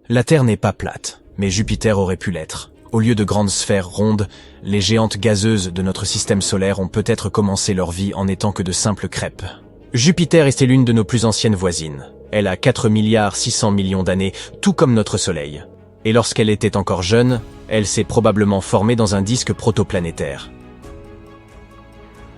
La Terre n'est pas plate, mais Jupiter aurait pu l'être. Au lieu de grandes sphères rondes, les géantes gazeuses de notre système solaire ont peut-être commencé leur vie en n'étant que de simples crêpes. Jupiter était l'une de nos plus anciennes voisines. Elle a 4,6 milliards d'années, tout comme notre Soleil. Et lorsqu'elle était encore jeune, elle s'est probablement formée dans un disque protoplanétaire.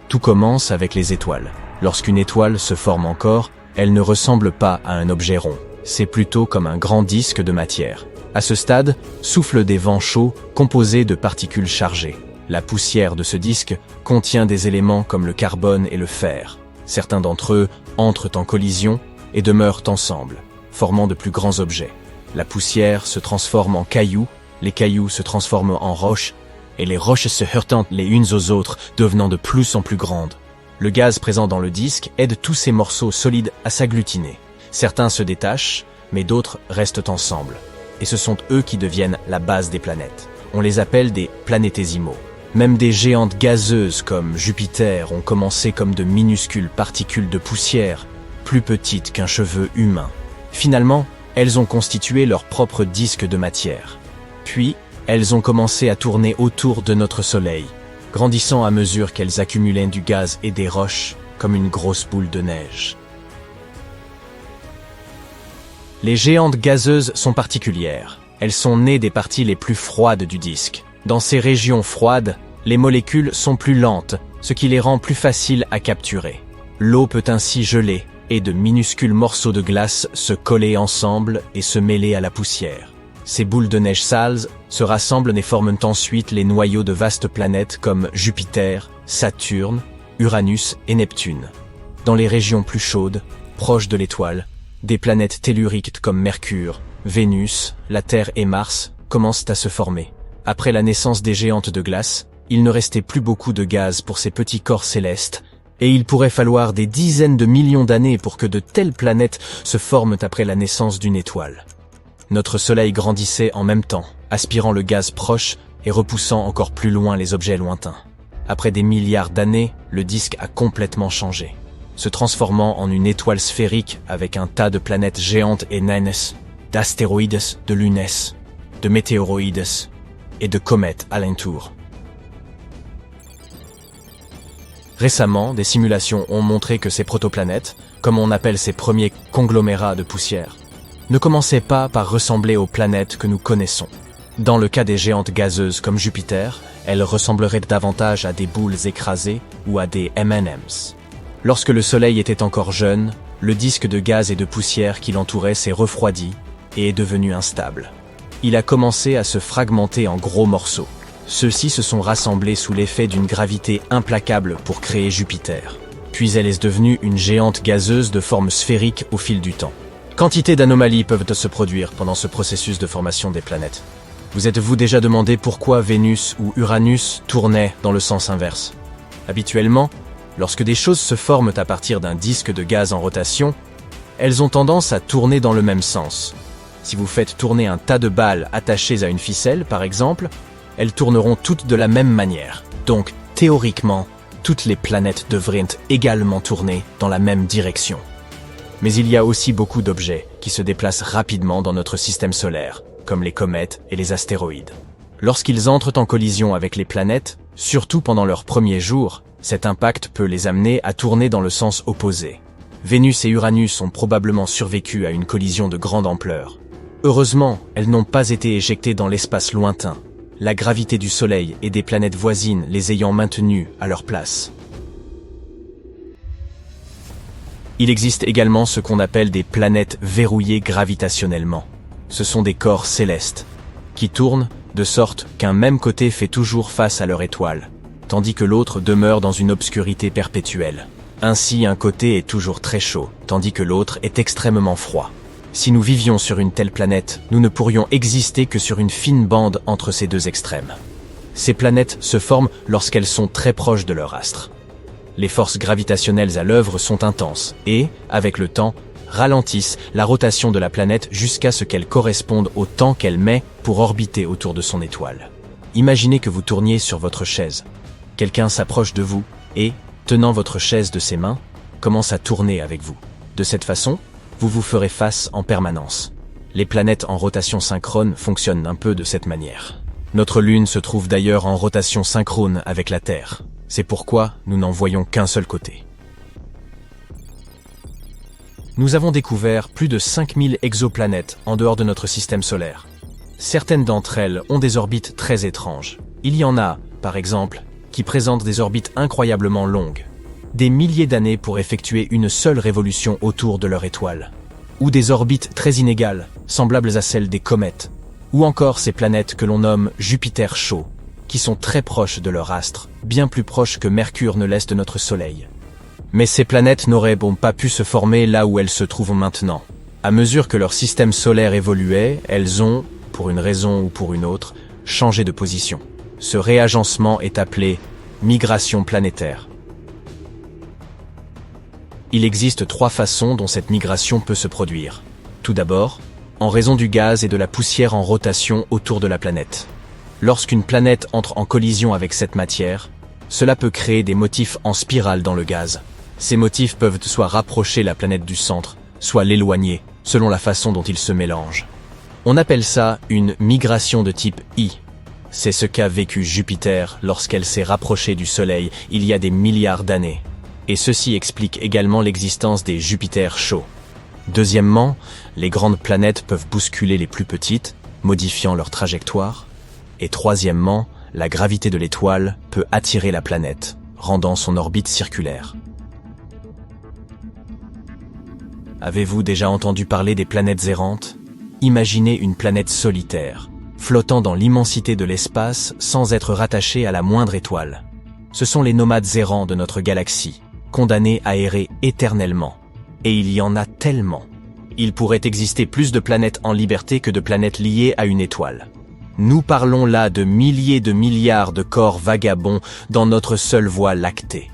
Tout commence avec les étoiles. Lorsqu'une étoile se forme encore, elle ne ressemble pas à un objet rond. C'est plutôt comme un grand disque de matière. À ce stade, soufflent des vents chauds composés de particules chargées. La poussière de ce disque contient des éléments comme le carbone et le fer. Certains d'entre eux entrent en collision et demeurent ensemble, formant de plus grands objets. La poussière se transforme en cailloux, les cailloux se transforment en roches, et les roches se heurtent les unes aux autres, devenant de plus en plus grandes. Le gaz présent dans le disque aide tous ces morceaux solides à s'agglutiner. Certains se détachent, mais d'autres restent ensemble. Et ce sont eux qui deviennent la base des planètes. On les appelle des planétésimaux. Même des géantes gazeuses comme Jupiter ont commencé comme de minuscules particules de poussière, plus petites qu'un cheveu humain. Finalement, elles ont constitué leur propre disque de matière. Puis, elles ont commencé à tourner autour de notre Soleil, grandissant à mesure qu'elles accumulaient du gaz et des roches, comme une grosse boule de neige. Les géantes gazeuses sont particulières. Elles sont nées des parties les plus froides du disque. Dans ces régions froides, les molécules sont plus lentes, ce qui les rend plus faciles à capturer. L'eau peut ainsi geler, et de minuscules morceaux de glace se coller ensemble et se mêler à la poussière. Ces boules de neige sales se rassemblent et forment ensuite les noyaux de vastes planètes comme Jupiter, Saturne, Uranus et Neptune. Dans les régions plus chaudes, proches de l'étoile, des planètes telluriques comme Mercure, Vénus, la Terre et Mars commencent à se former. Après la naissance des géantes de glace, il ne restait plus beaucoup de gaz pour ces petits corps célestes, et il pourrait falloir des dizaines de millions d'années pour que de telles planètes se forment après la naissance d'une étoile. Notre Soleil grandissait en même temps, aspirant le gaz proche et repoussant encore plus loin les objets lointains. Après des milliards d'années, le disque a complètement changé, se transformant en une étoile sphérique avec un tas de planètes géantes et naines, d'astéroïdes, de lunes, de météoroïdes et de comètes alentour. Récemment, des simulations ont montré que ces protoplanètes, comme on appelle ces premiers conglomérats de poussière, ne commençaient pas par ressembler aux planètes que nous connaissons. Dans le cas des géantes gazeuses comme Jupiter, elles ressembleraient davantage à des boules écrasées ou à des M&M's. Lorsque le Soleil était encore jeune, le disque de gaz et de poussière qui l'entourait s'est refroidi et est devenu instable. Il a commencé à se fragmenter en gros morceaux. Ceux-ci se sont rassemblés sous l'effet d'une gravité implacable pour créer Jupiter. Puis elle est devenue une géante gazeuse de forme sphérique au fil du temps. Quantité d'anomalies peuvent se produire pendant ce processus de formation des planètes. Vous êtes-vous déjà demandé pourquoi Vénus ou Uranus tournaient dans le sens inverse? Habituellement, lorsque des choses se forment à partir d'un disque de gaz en rotation, elles ont tendance à tourner dans le même sens. Si vous faites tourner un tas de balles attachées à une ficelle, par exemple, elles tourneront toutes de la même manière. Donc, théoriquement, toutes les planètes devraient également tourner dans la même direction. Mais il y a aussi beaucoup d'objets qui se déplacent rapidement dans notre système solaire, comme les comètes et les astéroïdes. Lorsqu'ils entrent en collision avec les planètes, surtout pendant leurs premiers jours, cet impact peut les amener à tourner dans le sens opposé. Vénus et Uranus ont probablement survécu à une collision de grande ampleur. Heureusement, elles n'ont pas été éjectées dans l'espace lointain, la gravité du Soleil et des planètes voisines les ayant maintenues à leur place. Il existe également ce qu'on appelle des planètes verrouillées gravitationnellement. Ce sont des corps célestes, qui tournent de sorte qu'un même côté fait toujours face à leur étoile, tandis que l'autre demeure dans une obscurité perpétuelle. Ainsi, un côté est toujours très chaud, tandis que l'autre est extrêmement froid. Si nous vivions sur une telle planète, nous ne pourrions exister que sur une fine bande entre ces deux extrêmes. Ces planètes se forment lorsqu'elles sont très proches de leur astre. Les forces gravitationnelles à l'œuvre sont intenses et, avec le temps, ralentissent la rotation de la planète jusqu'à ce qu'elle corresponde au temps qu'elle met pour orbiter autour de son étoile. Imaginez que vous tourniez sur votre chaise. Quelqu'un s'approche de vous et, tenant votre chaise de ses mains, commence à tourner avec vous. De cette façon, vous vous ferez face en permanence. Les planètes en rotation synchrone fonctionnent un peu de cette manière. Notre Lune se trouve d'ailleurs en rotation synchrone avec la Terre. C'est pourquoi nous n'en voyons qu'un seul côté. Nous avons découvert plus de 5000 exoplanètes en dehors de notre système solaire. Certaines d'entre elles ont des orbites très étranges. Il y en a, par exemple, qui présentent des orbites incroyablement longues. Des milliers d'années pour effectuer une seule révolution autour de leur étoile. Ou des orbites très inégales, semblables à celles des comètes. Ou encore ces planètes que l'on nomme Jupiter chaud, qui sont très proches de leur astre, bien plus proches que Mercure ne l'est de notre Soleil. Mais ces planètes n'auraient pas pu se former là où elles se trouvent maintenant. À mesure que leur système solaire évoluait, elles ont, pour une raison ou pour une autre, changé de position. Ce réagencement est appelé migration planétaire. Il existe 3 façons dont cette migration peut se produire. Tout d'abord, en raison du gaz et de la poussière en rotation autour de la planète. Lorsqu'une planète entre en collision avec cette matière, cela peut créer des motifs en spirale dans le gaz. Ces motifs peuvent soit rapprocher la planète du centre, soit l'éloigner, selon la façon dont ils se mélangent. On appelle ça une migration de type I. C'est ce qu'a vécu Jupiter lorsqu'elle s'est rapprochée du Soleil il y a des milliards d'années. Et ceci explique également l'existence des Jupiters chauds. Deuxièmement, les grandes planètes peuvent bousculer les plus petites, modifiant leur trajectoire. Et troisièmement, la gravité de l'étoile peut attirer la planète, rendant son orbite circulaire. Avez-vous déjà entendu parler des planètes errantes? Imaginez une planète solitaire, flottant dans l'immensité de l'espace sans être rattachée à la moindre étoile. Ce sont les nomades errants de notre galaxie, condamnés à errer éternellement. Et il y en a tellement. Il pourrait exister plus de planètes en liberté que de planètes liées à une étoile. Nous parlons là de milliers de milliards de corps vagabonds dans notre seule voie lactée.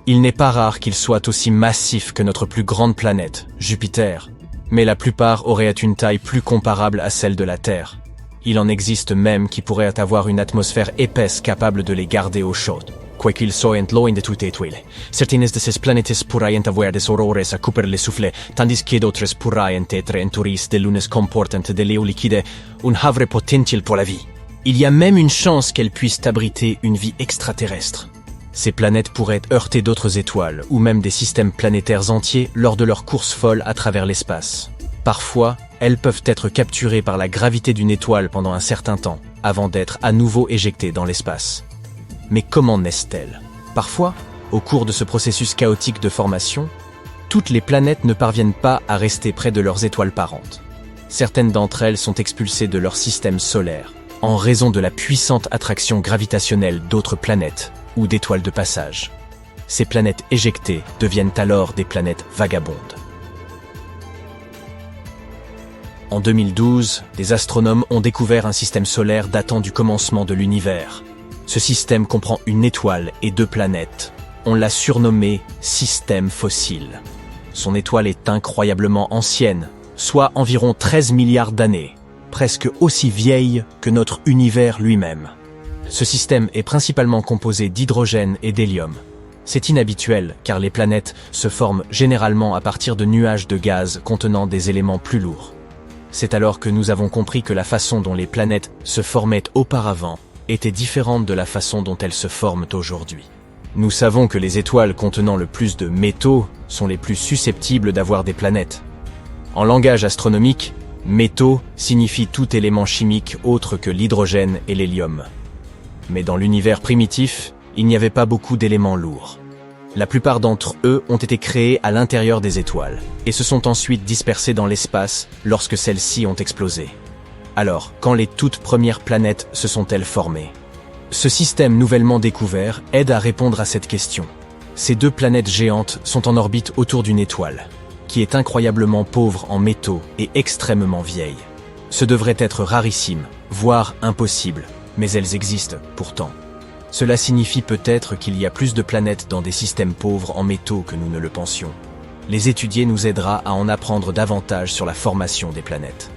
Il n'est pas rare qu'ils soient aussi massifs que notre plus grande planète, Jupiter, mais la plupart auraient une taille plus comparable à celle de la Terre. Il en existe même qui pourraient avoir une atmosphère épaisse capable de les garder au chaud. Quoiqu'ils soient loin de toute étoile, certaines de ces planètes pourraient avoir des aurores à couper le souffle, tandis que d'autres pourraient être entourées de lunes comportant de l'eau liquide, un havre potentiel pour la vie. Il y a même une chance qu'elles puissent abriter une vie extraterrestre. Ces planètes pourraient heurter d'autres étoiles, ou même des systèmes planétaires entiers lors de leur course folle à travers l'espace. Parfois, elles peuvent être capturées par la gravité d'une étoile pendant un certain temps, avant d'être à nouveau éjectées dans l'espace. Mais comment naissent-elles? Parfois, au cours de ce processus chaotique de formation, toutes les planètes ne parviennent pas à rester près de leurs étoiles parentes. Certaines d'entre elles sont expulsées de leur système solaire, en raison de la puissante attraction gravitationnelle d'autres planètes ou d'étoiles de passage. Ces planètes éjectées deviennent alors des planètes vagabondes. En 2012, des astronomes ont découvert un système solaire datant du commencement de l'univers. Ce système comprend une étoile et 2 planètes. On l'a surnommé système fossile. Son étoile est incroyablement ancienne, soit environ 13 milliards d'années, presque aussi vieille que notre univers lui-même. Ce système est principalement composé d'hydrogène et d'hélium. C'est inhabituel car les planètes se forment généralement à partir de nuages de gaz contenant des éléments plus lourds. C'est alors que nous avons compris que la façon dont les planètes se formaient auparavant était différente de la façon dont elles se forment aujourd'hui. Nous savons que les étoiles contenant le plus de métaux sont les plus susceptibles d'avoir des planètes. En langage astronomique, métaux signifie tout élément chimique autre que l'hydrogène et l'hélium. Mais dans l'univers primitif, il n'y avait pas beaucoup d'éléments lourds. La plupart d'entre eux ont été créés à l'intérieur des étoiles et se sont ensuite dispersés dans l'espace lorsque celles-ci ont explosé. Alors, quand les toutes premières planètes se sont-elles formées? Ce système nouvellement découvert aide à répondre à cette question. Ces 2 planètes géantes sont en orbite autour d'une étoile, qui est incroyablement pauvre en métaux et extrêmement vieille. Ce devrait être rarissime, voire impossible, mais elles existent pourtant. Cela signifie peut-être qu'il y a plus de planètes dans des systèmes pauvres en métaux que nous ne le pensions. Les étudier nous aidera à en apprendre davantage sur la formation des planètes.